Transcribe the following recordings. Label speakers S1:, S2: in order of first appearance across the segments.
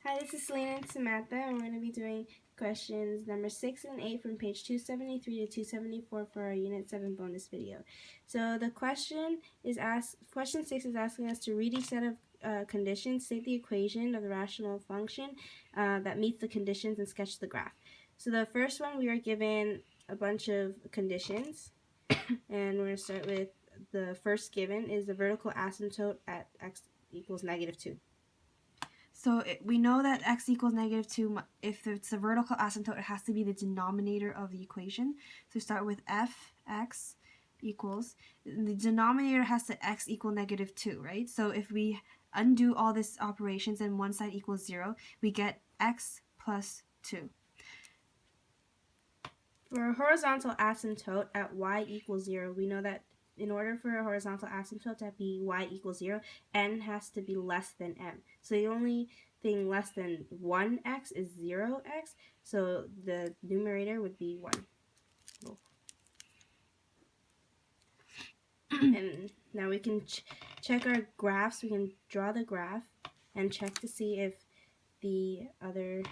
S1: Hi, this is Salina and Samantha, and we're going to be doing questions number 6 and 8 from page 273 to 274 for our Unit 7 bonus video. So the question 6 is asking us to read each set of conditions, state the equation of the rational function that meets the conditions, and sketch the graph. So the first one, we are given a bunch of conditions, and we're going to start with the first given is the vertical asymptote at x equals -2.
S2: So we know that x equals -2. If it's a vertical asymptote, it has to be the denominator of the equation. So start with fx equals, the denominator has to x equal -2, right? So if we undo all these operations and one side equals 0, we get x plus 2.
S1: For a horizontal asymptote at y equals 0, we know that in order for a horizontal asymptote to be y equals 0, n has to be less than m. So the only thing less than 1x is 0x, so the numerator would be 1. And now we can check our graphs. We can draw the graph and check to see if the other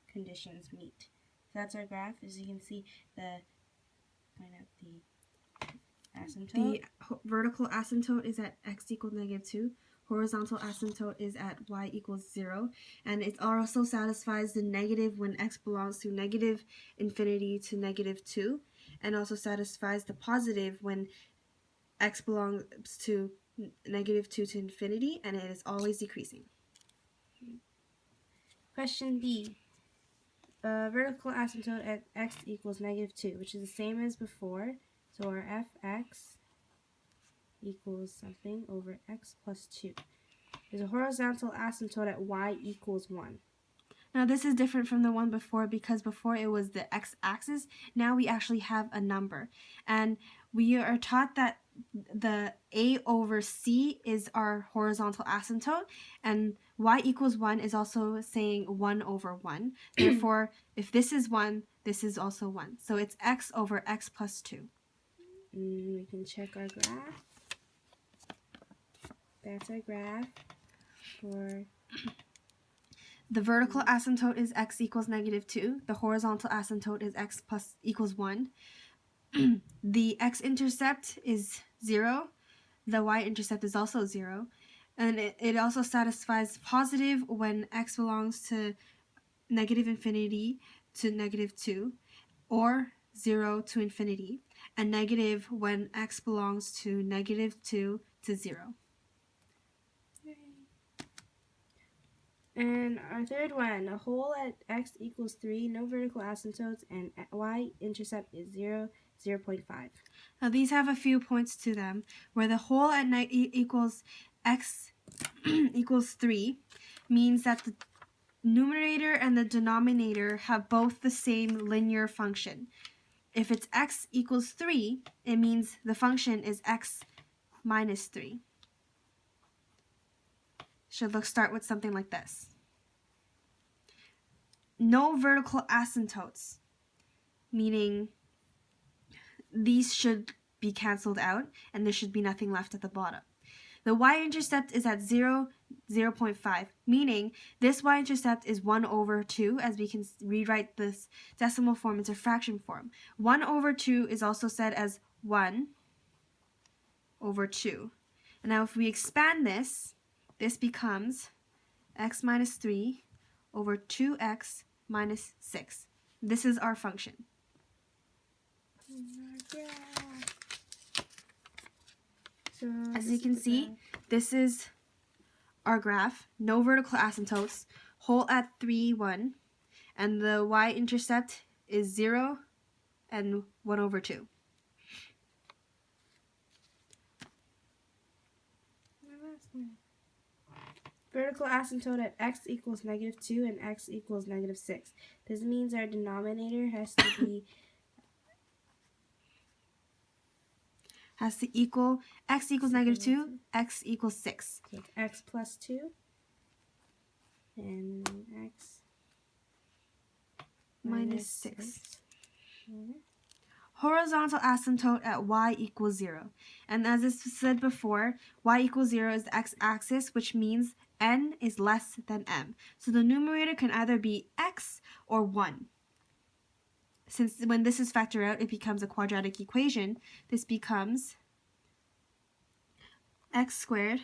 S1: conditions meet. So that's our graph. As you can see, the asymptote.
S2: The vertical asymptote is at x equals -2. Horizontal asymptote is at y equals 0. And it also satisfies the negative when x belongs to -infinity to -2. And also satisfies the positive when x belongs to -2 to infinity. And it is always decreasing.
S1: Question B. Vertical asymptote at x equals -2, which is the same as before. So our fx equals something over x plus 2. There's a horizontal asymptote at y equals 1.
S2: Now this is different from the one before because before it was the x-axis. Now we actually have a number. And we are taught that the a over c is our horizontal asymptote, and y equals 1 is also saying 1 over 1. Therefore, if this is 1, this is also 1. So it's x over x plus 2.
S1: We can check our graph. That's our graph for...
S2: The vertical asymptote is x equals -2. The horizontal asymptote is x plus equals 1. The x-intercept is 0. The y-intercept is also 0. And it also satisfies positive when x belongs to -infinity to -2, or 0 to infinity, and negative when x belongs to -2 to 0.
S1: And our third one, a hole at x equals 3, no vertical asymptotes, and y-intercept is 0, 0.5.
S2: Now these have a few points to them, where the hole at equals x equals 3 means that the numerator and the denominator have both the same linear function. If it's x equals 3, it means the function is x minus 3. Should start with something like this. No vertical asymptotes, meaning these should be cancelled out and there should be nothing left at the bottom. The y-intercept is at 0, 0.5, meaning this y-intercept is 1 over 2, as we can rewrite this decimal form into fraction form. 1 over 2 is also said as 1 over 2. And now if we expand this, this becomes x minus 3 over 2x minus 6. This is our function.
S1: So
S2: as you can see, this is our graph. No vertical asymptotes. Hole at 3, 1. And the y-intercept is 0 and 1 over 2.
S1: Vertical asymptote at x equals -2 and x equals -6. This means our denominator has to
S2: equal x equals -2, x equals 6.
S1: So it's x plus 2 and x
S2: minus 6. Horizontal asymptote at y equals 0. And as I said before, y equals 0 is the x-axis, which means n is less than m. So the numerator can either be x or 1. Since when this is factored out, it becomes a quadratic equation. This becomes x squared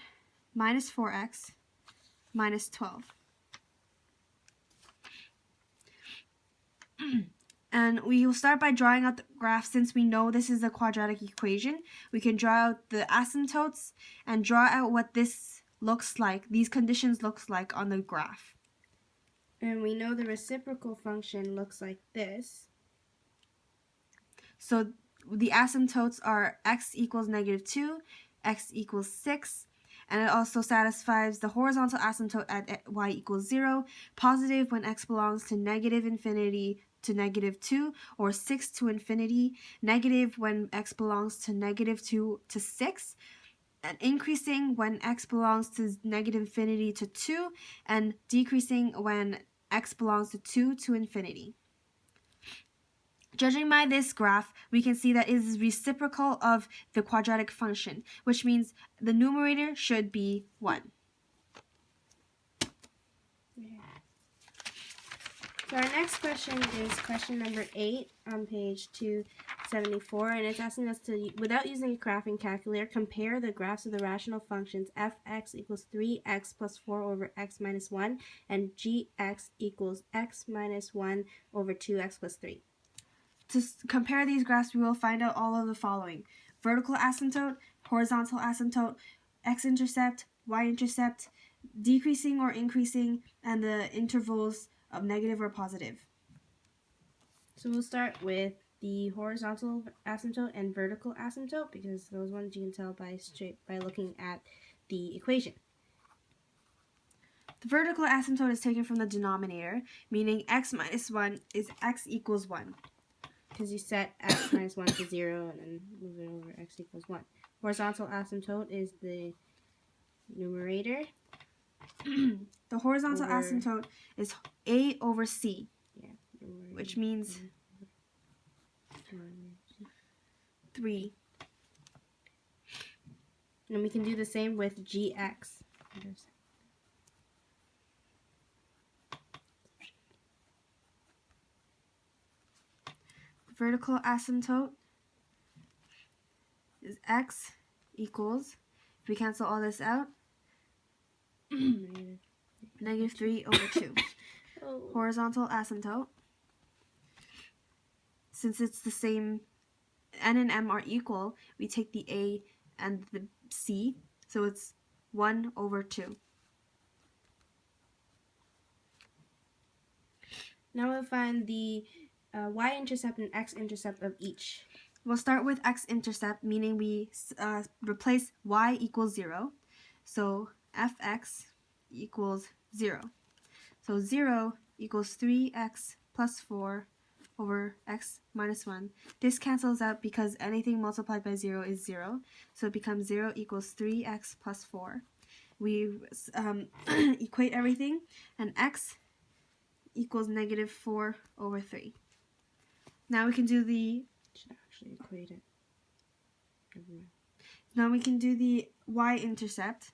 S2: minus 4x minus 12. And we will start by drawing out the graph. Since we know this is a quadratic equation, we can draw out the asymptotes and draw out what this looks like, these conditions looks like on the graph.
S1: And we know the reciprocal function looks like this.
S2: So the asymptotes are x equals -2, x equals 6, and it also satisfies the horizontal asymptote at y equals 0, positive when x belongs to -infinity to -2, or 6 to infinity, negative when x belongs to -2 to 6, and increasing when x belongs to -infinity to 2, and decreasing when x belongs to 2 to infinity. Judging by this graph, we can see that it is reciprocal of the quadratic function, which means the numerator should be 1.
S1: So our next question is question number 8 on page 274, and it's asking us to, without using a graphing calculator, compare the graphs of the rational functions f(x) equals 3x plus 4 over x minus 1 and gx equals x minus 1 over 2x plus 3.
S2: To compare these graphs, we will find out all of the following: vertical asymptote, horizontal asymptote, x-intercept, y-intercept, decreasing or increasing, and the intervals of negative or positive.
S1: So we'll start with the horizontal asymptote and vertical asymptote, because those ones you can tell by looking at the equation.
S2: The vertical asymptote is taken from the denominator, meaning x minus 1 is x equals 1.
S1: Because you set x minus 1 to 0 and then move it over x equals 1. Horizontal asymptote is the numerator.
S2: The horizontal asymptote is a over c, which means 3.
S1: And we can do the same with gx.
S2: Vertical asymptote is x equals, if we cancel all this out, -3 over 2. Horizontal asymptote, since it's the same, n and m are equal, we take the a and the c, so it's 1 over 2.
S1: Now we'll find the y-intercept and x-intercept of each.
S2: We'll start with x-intercept, meaning we replace y equals 0. So fx equals 0. So 0 equals 3x plus 4 over x minus 1. This cancels out because anything multiplied by 0 is 0. So it becomes 0 equals 3x plus 4. We equate everything, and x equals -4 over 3. Now we can do the...
S1: Should actually equate it.
S2: Now we can do the y-intercept,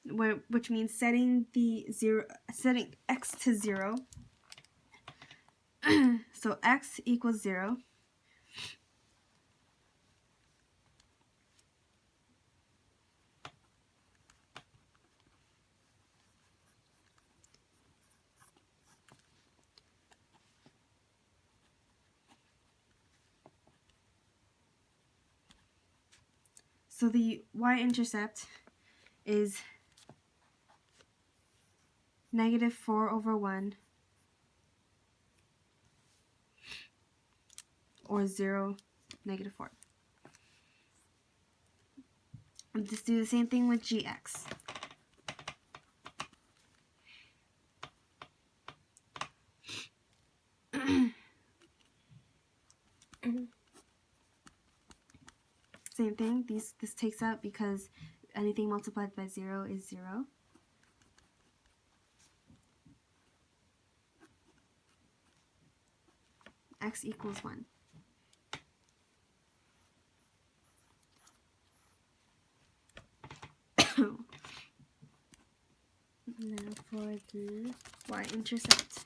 S2: which means setting x to 0. So x equals 0. So the y-intercept is -4 over 1, or 0, -4. And just do the same thing with gx. Same thing, this takes out because anything multiplied by 0 is 0. X equals 1. y-intercept.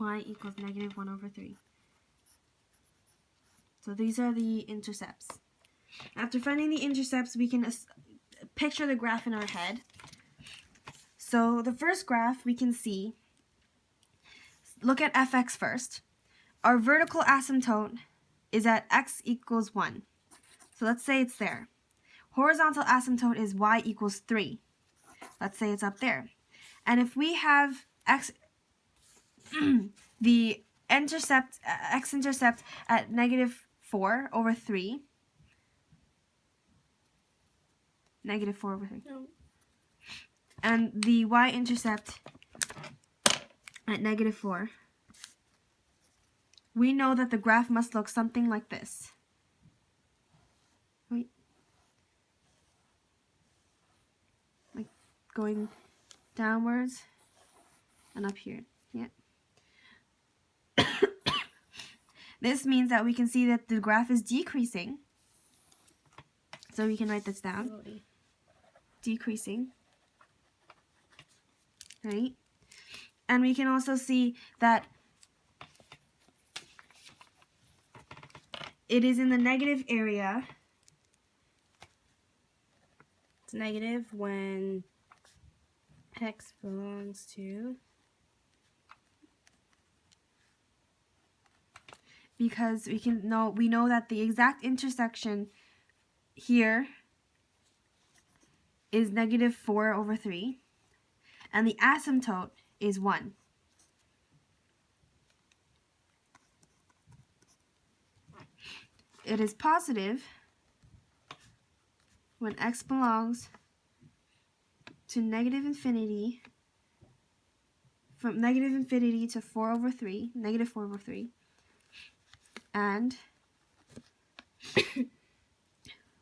S2: Y equals negative 1 over 3. So these are the intercepts. After finding the intercepts, we can picture the graph in our head. So the first graph we can see, look at fx first. Our vertical asymptote is at x equals 1. So let's say it's there. Horizontal asymptote is y equals 3. Let's say it's up there. And if we have x, the intercept, x-intercept at negative 4 over 3, negative 4 over 3,
S1: No.
S2: and the y-intercept at negative 4, we know that the graph must look something like this. Wait. Like going downwards and up here. Yeah. This means that we can see that the graph is decreasing. So we can write this down.
S1: Slowly.
S2: Decreasing. Right? And we can also see that it is in the negative area.
S1: It's negative when x belongs to...
S2: Because we know that the exact intersection here is negative 4 over 3, and the asymptote is 1. It is positive when x belongs to negative infinity, from negative infinity to 4 over 3, negative 4 over 3, and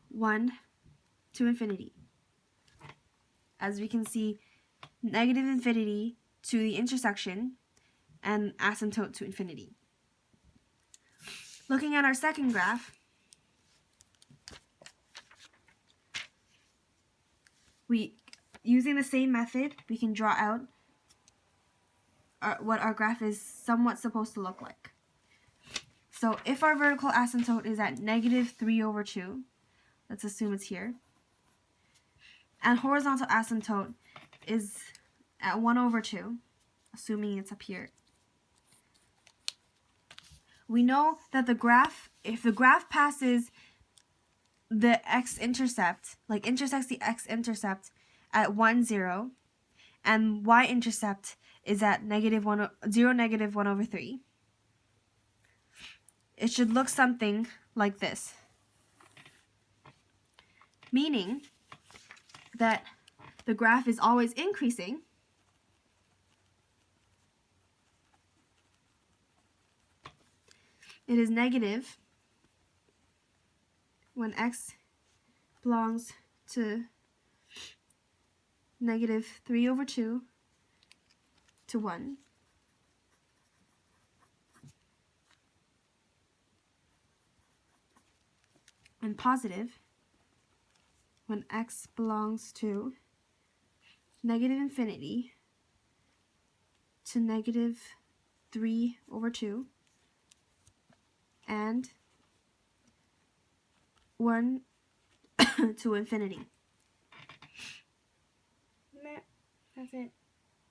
S2: 1 to infinity. As we can see, negative infinity to the intersection and asymptote to infinity. Looking at our second graph, using the same method, we can draw out what our graph is somewhat supposed to look like. So if our vertical asymptote is at negative 3 over 2, let's assume it's here, and horizontal asymptote is at 1 over 2, assuming it's up here, we know that the graph, if the graph passes the x-intercept, like intersects the x-intercept at 1, 0, and y-intercept is at negative 1, 0, negative 1 over 3, it should look something like this. Meaning that the graph is always increasing, it is negative when x belongs to negative 3 over 2 to 1. And positive when x belongs to negative infinity to negative 3 over 2 and 1 to infinity.
S1: That's it.